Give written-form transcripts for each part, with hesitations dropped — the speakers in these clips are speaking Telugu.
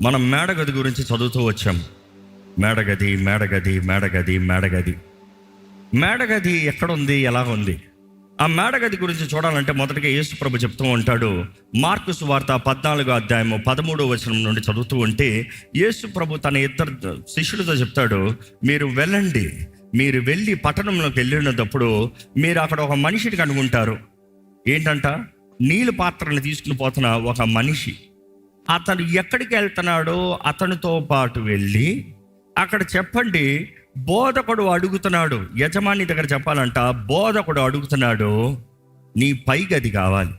మనం మేడగది గురించి చదువుతూ వచ్చాం. మేడగది మేడగది మేడగది మేడగది మేడగది ఎక్కడుంది, ఎలా ఉంది? ఆ మేడగది గురించి చూడాలంటే మొదటగా యేసు ప్రభు చెప్తూ ఉంటాడు. మార్కు సువార్త 14వ అధ్యాయము 13వ వచనం నుండి చదువుతూ ఉంటే యేసు ప్రభు తన ఇద్దరు శిష్యులతో చెప్తాడు, మీరు వెళ్ళండి, మీరు వెళ్ళి పట్టణంలోకి వెళ్ళినప్పుడు మీరు అక్కడ ఒక మనిషిని కనుగొంటారు. ఏంటంట? నీళ్ళ పాత్రలు తీసుకుని పోతున్న ఒక మనిషి. అతను ఎక్కడికి వెళ్తున్నాడో అతనితో పాటు వెళ్ళి అక్కడ చెప్పండి, బోధకుడు అడుగుతున్నాడు. యజమాని దగ్గర చెప్పాలంట, బోధకుడు అడుగుతున్నాడు, నీ పై గది కావాలి,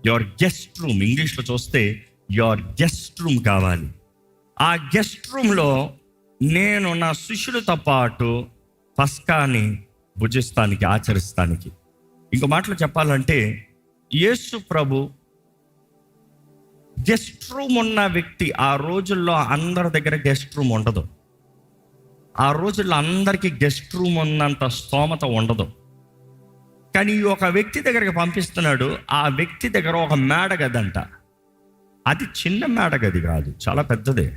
యువర్ గెస్ట్ రూమ్. ఇంగ్లీష్లో చూస్తే యువర్ గెస్ట్ రూమ్ కావాలి. ఆ గెస్ట్ రూమ్లో నేను నా శిష్యులతో పాటు పస్కాని భుజిస్తానికి, ఆచరిస్తానికి. ఇంకో మాటలో చెప్పాలంటే యేసు ప్రభు గెస్ట్ రూమ్ ఉన్న వ్యక్తి. ఆ రోజుల్లో అందరి దగ్గర గెస్ట్ రూమ్ ఉండదు. ఆ రోజుల్లో అందరికీ గెస్ట్ రూమ్ ఉన్నంత స్తోమత ఉండదు. కానీ ఒక వ్యక్తి దగ్గరికి పంపిస్తున్నాడు. ఆ వ్యక్తి దగ్గర ఒక మేడగది అంట. అది చిన్న మేడగది కాదు, చాలా పెద్దదే.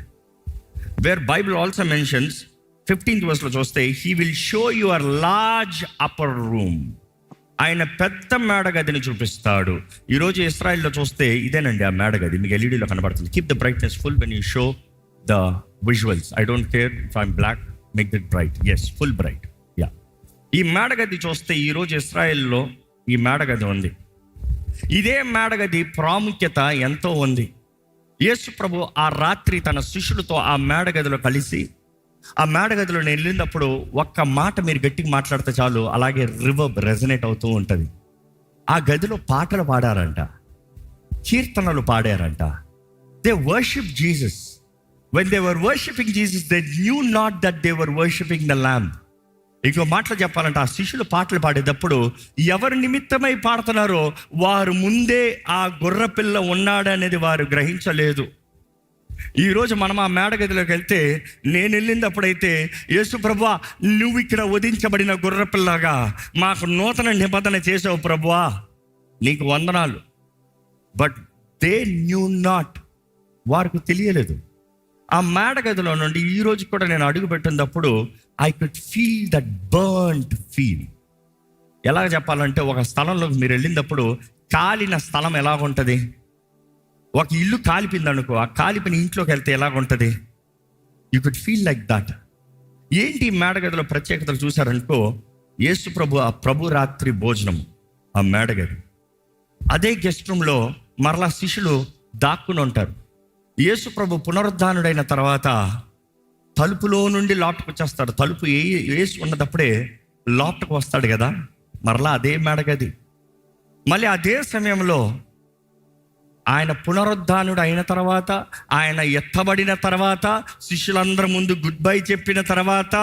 Where Bible also mentions 15th verse చూస్తే, he will show your large upper room. ఆయన పెద్ద మేడగదిని చూపిస్తాడు. ఈరోజు ఇస్రాయిల్లో చూస్తే ఇదేనండి ఆ మేడగది. మీకు ఎల్ఈడీలో కనబడుతుంది. Keep the brightness full when you show the visuals. I don't care if I'm black, make it bright. Yes, full bright. Yeah, ఈ మేడగది చూస్తే ఈరోజు ఇస్రాయిల్లో ఈ మేడగది ఉంది. ఇదే మేడగది ప్రాముఖ్యత ఎంతో ఉంది. యేసు ప్రభు ఆ రాత్రి తన శిష్యులతో ఆ మేడగదిలో కలిసి, ఆ మేడగదిలో నేను వెళ్ళినప్పుడు ఒక్క మాట మీరు గట్టిగా మాట్లాడితే చాలు, అలాగే రివర్బ్ రెజనేట్ అవుతూ ఉంటుంది. ఆ గదిలో పాటలు పాడారంట, కీర్తనలు పాడారంట. They worship Jesus. When they wor worshipping Jesus, they knew not that they wor worshipping the lamb. ఇంకో మాటలు చెప్పాలంటే ఆ శిష్యులు పాటలు పాడేటప్పుడు ఎవరి నిమిత్తమై పాడుతున్నారో వారు ముందే ఆ గొర్రెపిల్ల ఉన్నాడనేది వారు గ్రహించలేదు. ఈరోజు మనం ఆ మేడగదిలోకి వెళ్తే, నేను వెళ్ళినప్పుడైతే, యేసు ప్రభువా, నువ్వు ఇక్కడ వధించబడిన గొర్రెపిల్లగా మాకు నూతన నిబంధన చేసావు ప్రభువా, నీకు వందనాలు. బట్ దే న్యూ నాట్, వారికి తెలియలేదు. ఆ మేడగదిలో నుండి ఈరోజు కూడా నేను అడుగు పెట్టినప్పుడు I could feel that burned feel. ఎలాగ చెప్పాలంటే, ఒక స్థలంలోకి మీరు వెళ్ళినప్పుడు కాలిన స్థలం ఎలాగుంటుంది? ఒక ఇల్లు కాలిపోయింది అనుకో, ఆ కాలిపోయిన ఇంట్లోకి వెళ్తే ఎలాగుంటుంది? You could feel like that. ఏంటి మేడగదిలో ప్రత్యేకతలు చూసారనుకో, యేసు ప్రభు ఆ ప్రభు రాత్రి భోజనం ఆ మేడగది. అదే గెస్ట్ రూమ్లో మరలా శిష్యులు దాక్కుని ఉంటారు. యేసు ప్రభు పునరుద్ధానుడైన తర్వాత తలుపులో నుండి లోపలికి వచ్చేస్తాడు. తలుపు వేసి ఉన్నదప్పుడే లోపలికి వస్తాడు కదా, మరలా అదే మేడగది. మళ్ళీ అదే సమయంలో ఆయన పునరుద్ధానుడు అయిన తర్వాత, ఆయన ఎత్తబడిన తర్వాత, శిష్యులందరి ముందు గుడ్ బై చెప్పిన తర్వాత,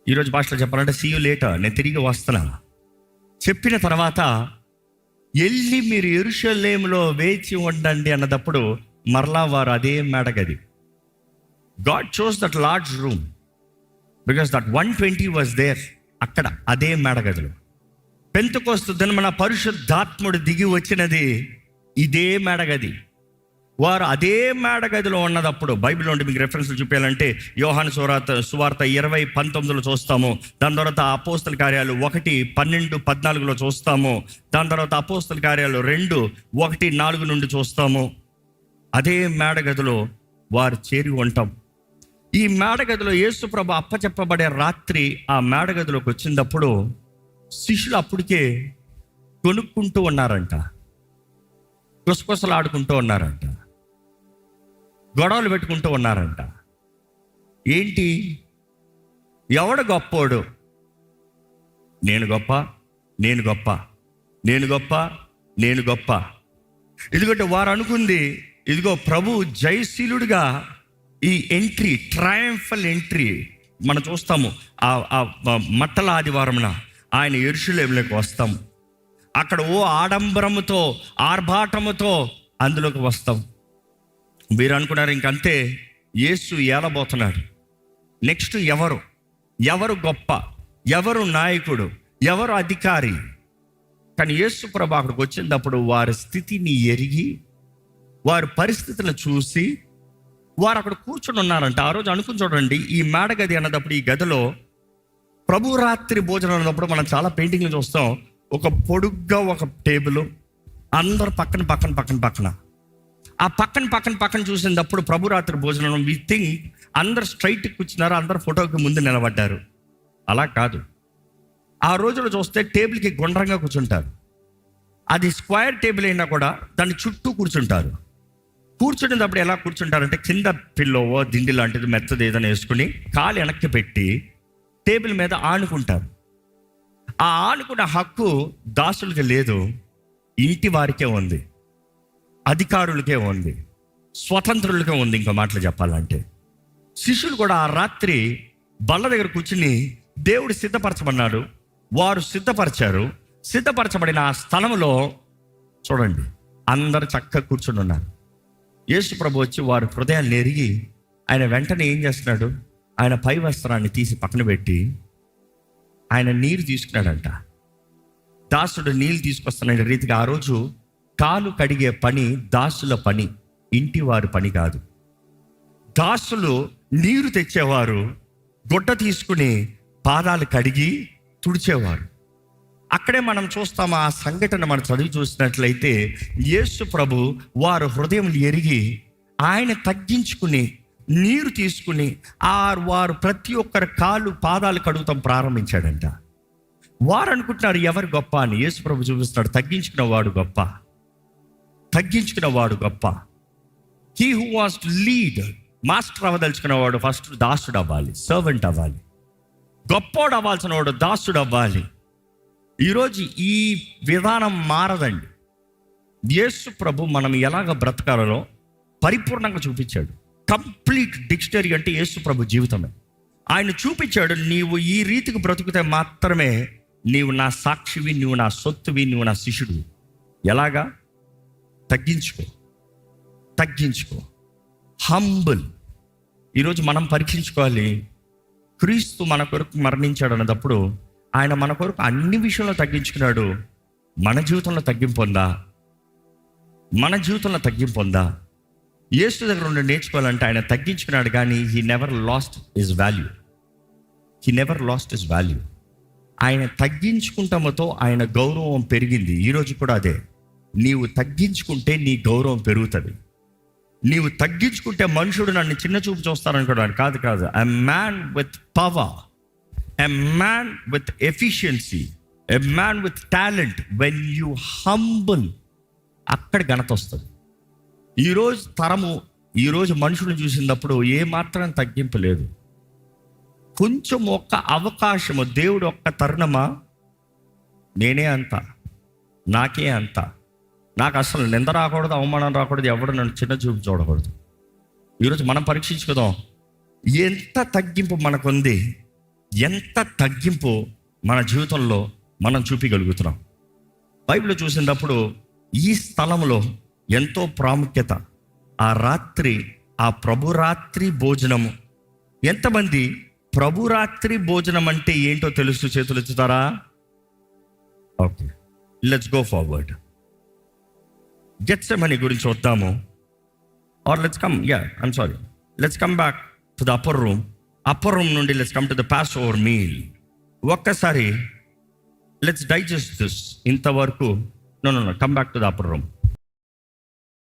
ఈరోజు భాషలో చెప్పాలంటే సీ యు లేటర్, నేను తిరిగి వస్తున్నా చెప్పిన తర్వాత, వెళ్ళి మీరు యెరూషలేములో వేచి ఉండండి అన్నదప్పుడు మరలా వారు అదే మేడగది. God chose that large room because that 120 was there. అక్కడ అదే మేడగదిలో పెంతెకోస్తు దినమున పరిశుద్ధాత్ముడు దిగి వచ్చినది ఇదే మేడగది. వారు అదే మేడగదిలో ఉన్నదప్పుడు బైబిల్ నుండి మీకు రెఫరెన్స్లు చూపించాలంటే యోహాను సువార్త 20:19 చూస్తాము. దాని తర్వాత అపోస్తల కార్యాలు 1:12-14 చూస్తాము. దాని తర్వాత అపోస్తల కార్యాలు 2:1-4 నుండి చూస్తాము. అదే మేడగదిలో వారు చేరి ఉంటాం. ఈ మేడగదిలో యేసు ప్రభు అప్పచెప్పబడే రాత్రి ఆ మేడగదిలోకి వచ్చినప్పుడు శిష్యులు అప్పటికే కొనుక్కుంటూ ఉన్నారంట, గుసగుసలు ఆడుకుంటూ ఉన్నారంట, గొడవలు పెట్టుకుంటూ ఉన్నారంట. ఏంటి? ఎవడు గొప్పోడు? నేను గొప్ప, నేను గొప్ప, నేను గొప్ప, నేను గొప్ప. ఎందుకంటే వారు అనుకుంది, ఇదిగో ప్రభు జయశీలుడిగా ఈ ఎంట్రీ, ట్రయంఫల్ ఎంట్రీ మనం చూస్తాము. ఆ మట్టల ఆదివారమున ఆయన యెరూషలేములోకి వస్తాము. అక్కడ ఓ ఆడంబరముతో, ఆర్భాటముతో అందులోకి వస్తాం. మీరు అనుకున్నారు ఇంకంతే, యేసు ఏలబోతున్నాడు. నెక్స్ట్ ఎవరు గొప్ప, ఎవరు నాయకుడు, ఎవరు అధికారి? కానీ యేసు ప్రభు అక్కడికి వచ్చినప్పుడు వారి స్థితిని ఎరిగి వారి పరిస్థితులను చూసి వారు అక్కడ కూర్చొని ఉన్నారంట. ఆ రోజు అనుకుని చూడండి, ఈ మేడ గది అన్నదప్పుడు ఈ గదిలో ప్రభు రాత్రి భోజనం అన్నప్పుడు మనం చాలా పెయింటింగ్లు చూస్తాం. ఒక పొడుగ్గా ఒక టేబుల్, అందరు పక్కన ఆ పక్కన చూసినప్పుడు ప్రభు రాత్రి భోజనం వి థింక్ అందరు స్ట్రైట్ కూర్చున్నారు, అందరు ఫోటోకి ముందు నిలబడ్డారు. అలా కాదు. ఆ రోజులో చూస్తే టేబుల్కి గుండ్రంగా కూర్చుంటారు. అది స్క్వేర్ టేబుల్ అయినా కూడా దాని చుట్టూ కూర్చుంటారు. కూర్చునేటప్పుడు ఎలా కూర్చుంటారంటే కింద పిల్లోవో దిండి లాంటిది మెత్తది ఏదైనా వేసుకుని కాలు వెనక్కి పెట్టి టేబుల్ మీద ఆనుకుంటారు. ఆ ఆనుకున్న హక్కు దాసులకి లేదు, ఇంటి వారికే ఉంది, అధికారులకే ఉంది, స్వతంత్రులకే ఉంది. ఇంకో మాటలు చెప్పాలంటే శిష్యులు కూడా ఆ రాత్రి బల్ల దగ్గర కూర్చుని దేవుడు సిద్ధపరచమన్నాడు. వారు సిద్ధపరచబడిన ఆ స్థలంలో చూడండి అందరు చక్కగా కూర్చుని ఉన్నారు. యేసు ప్రభు వచ్చి వారి హృదయాన్ని ఎరిగి ఆయన వెంటనే ఏం చేస్తున్నాడు, ఆయన పై వస్త్రాన్ని తీసి పక్కన పెట్టి ఆయన నీరు తీసుకున్నాడంట. దాసుడు నీళ్ళు తీసుకొస్తున్న రీతిగా ఆ రోజు కాలు కడిగే పని దాసుల పని, ఇంటి వారి పని కాదు. దాసులు నీరు తెచ్చేవారు, గుడ్డ తీసుకుని పాదాలు కడిగి తుడిచేవారు. అక్కడే మనం చూస్తాం ఆ సంఘటన మనం చదివి చూసినట్లయితే యేసు ప్రభు వారు హృదయం ఎరిగి ఆయన తగ్గించుకుని నీరు తీసుకుని వారు ప్రతి ఒక్కరి కాళ్ళు పాదాలు కడుగుతాం ప్రారంభించాడంట. వారు అనుకుంటున్నారు ఎవరు గొప్ప అని. యేసు ప్రభు చూపిస్తున్నాడు, తగ్గించుకున్న వాడు గొప్ప. He who was lead, master అవ్వదలుచుకున్న వాడు ఫస్ట్ దాసుడు అవ్వాలి, సర్వెంట్ అవ్వాలి. గొప్పోడు అవ్వాల్సిన వాడు దాసుడు అవ్వాలి. ఈరోజు ఈ విధానం మారదండి. యేసు ప్రభు మనం ఎలాగ బ్రతకాలో పరిపూర్ణంగా చూపించాడు. కంప్లీట్ డిక్షనరీ అంటే యేసు ప్రభు జీవితమే. ఆయన చూపించాడు, నీవు ఈ రీతికి బ్రతుకుతే మాత్రమే నీవు నా సాక్షివి, నువ్వు నా సొత్తువి, నువ్వు నా శిష్యుడు. ఎలాగా? తగ్గించుకో, హంబుల్. ఈరోజు మనం పరీక్షించుకోవాలి. క్రీస్తు మన కొరకు మరణించాడు అన్నప్పుడు ఆయన మన కొరకు అన్ని విషయంలో తగ్గించుకున్నాడు. మన జీవితంలో తగ్గింపు ఉందా? యేసు దగ్గర నుండి నేర్చుకోవాలంటే ఆయన తగ్గించుకున్నాడు, కానీ he never lost his value. ఆయన తగ్గించుకుంటామతో ఆయన గౌరవం పెరిగింది. ఈరోజు కూడా అదే. నీవు తగ్గించుకుంటే నీ గౌరవం పెరుగుతుంది. నీవు తగ్గించుకుంటే మనుషుడు నన్ను చిన్న చూపు చూస్తారనుకోవడానికి కాదు. A man with power, a man with efficiency, a man with talent, when you humble, అక్కడ ఘనత వస్తుంది. ఈరోజు మనుషులను చూసినప్పుడు ఏమాత్రం తగ్గింపు లేదు. కొంచెం ఒక్క అవకాశము, దేవుడు ఒక్క తరుణమా, నేనే అంత, నాకే అంత, నాకు అసలు నింద రాకూడదు, అవమానం రాకూడదు, ఎవడు నన్ను చిన్న చూపు చూడకూడదు. ఈరోజు మనం పరీక్షించుకుందాం, ఎంత తగ్గింపు మనకుంది, ఎంత తగ్గింపు మన జీవితంలో మనం చూపించగలుగుతున్నాం. బైబిల్ చూసినప్పుడు ఈ స్థలంలో ఎంతో ప్రాముఖ్యత. ఆ రాత్రి, ఆ ప్రభురాత్రి భోజనము. ఎంతమంది ప్రభురాత్రి భోజనం అంటే ఏంటో తెలుసు? చేతులు ఎత్తుతారా? Okay, let's go forward. Gethsemane గురించి వద్దాము. Or let's come back to the upper room నుండి let's come to the passover meal. ఒక్కసారి లెట్స్ డైజెస్ట్ దిస్. ఇంతవరకు come back to the upper room.